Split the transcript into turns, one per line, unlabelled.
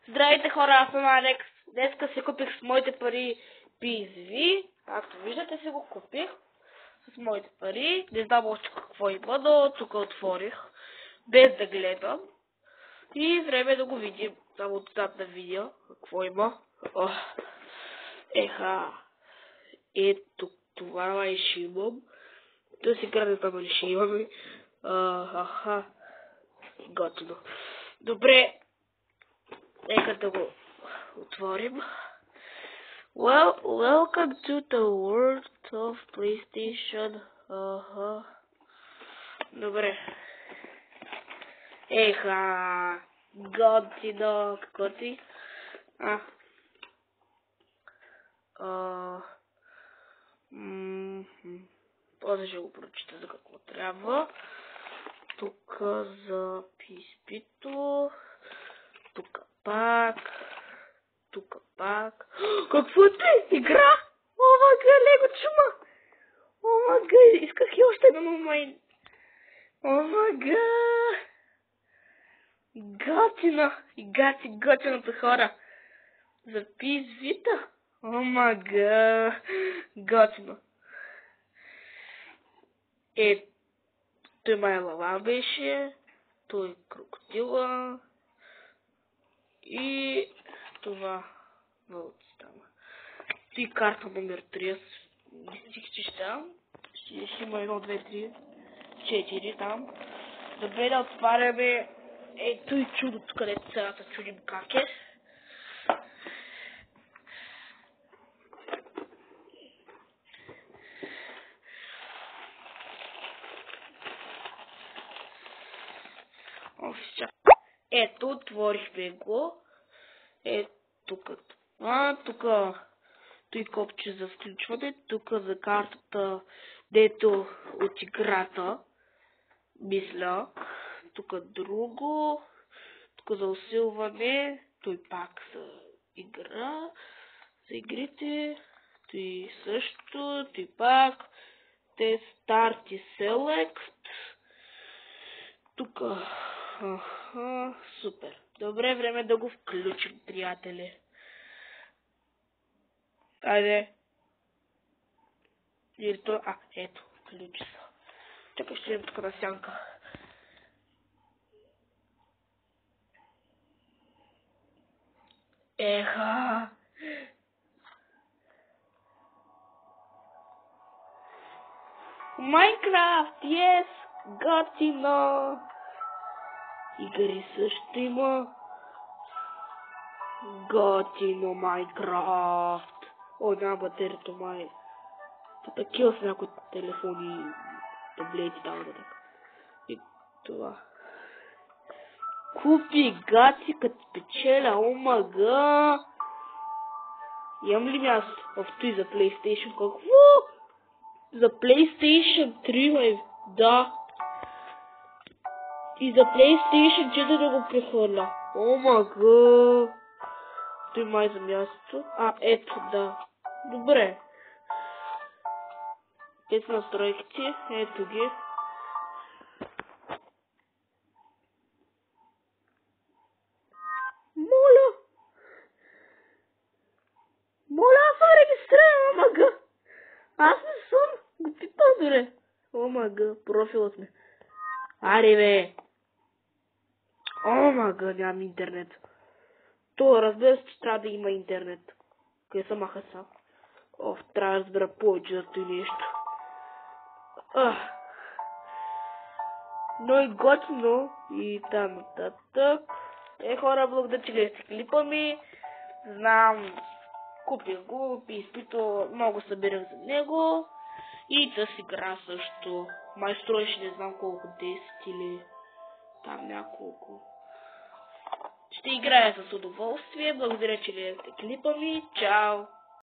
Здравейте хора, аз съм Алекс. Днеска си купих с моите пари PSV. Както виждате си го купих с моите пари. Не знам още какво има, но тук отворих. Без да гледам. И време да го видим. Само отзад да видя какво има. Еха. Ето това май ще имам. Да си града там ли ще имаме. Готово. Добре. Нека да го отворим. Welcome to the world of PlayStation. Добре. Еха. Готино. Какво ти? После ще го прочита за какво трябва. Тук за PSP-то. Тук пак. Какво ти? Игра? Омага, лего чума! Омага, исках и още едно май. Омага! Готиното хора. За PSV-та? Омага! Готино. Той май лава беше. Той крокодила. И това вълци там. И карта номер 3. Не стих, че ще там. Ще има 1, 2, 3, 4 там. Добре да отваряме. Ето и чудото, където сега се чудим как е. Ето, отворихме го. Тук. Тук той копче за включване. Тук за картата, дето от играта. Мисля. Тук друго. Тук за усилване. Той пак за игра. За игрите. Той също. Той пак. Те старт и селект. Тук. Супер. Добре, време да го включим, приятели. Айде. Ето, включи се. Чакай, ще имам тук на сянка. Еха. Майнкрафт, yes! Готино! Игри също има. Готино Майнкрафт. Няма батерията май. Такива с някои телефони, таблети, там да така. И това. Купи гати като печеля, омага. Имам ли място? Той за PlayStation, какво? За PlayStation 3, май. Да. И за PlayStation 4 да го прехвърля. Омага. Той май за мястото. Ето, да. Добре. Ето настройките. Ето ги. Моля, аз съм регистриран, омага. Аз не съм. Го питам, добре. Омага, профилът ми. Аре, бе. Омага, нямам интернет. То, разбира се, че трябва да има интернет. Къде са махаса? Трябва да разбера повече за това нещо. Но и готино. И там нататък. Хора, благодаря, че гледате клипа ми. Знам, купих го, изпито, много събирах за него. И да си игра също. Май строеше не знам колко, 10 или там няколко. Ще играя с удоволствие. Благодаря, че гледате клипа ми. Чао!